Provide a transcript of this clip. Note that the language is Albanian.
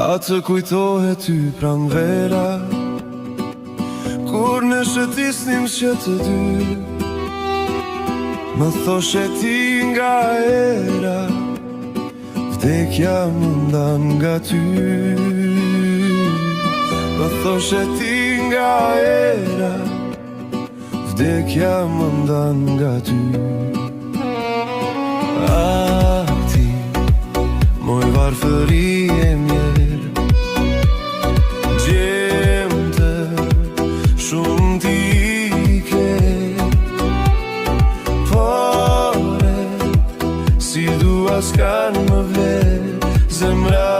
A të kujtohet ty pran vera, kur ne shëtisnim që të dy, më thoshe ti nga era, vdekja më ndan nga ty. Më thoshe ti nga era, vdekja më ndan nga ty. A ti, moj varfëri e mjerë, gjemte shumë ti ke, pore si dua s'kan më vlerë, zemra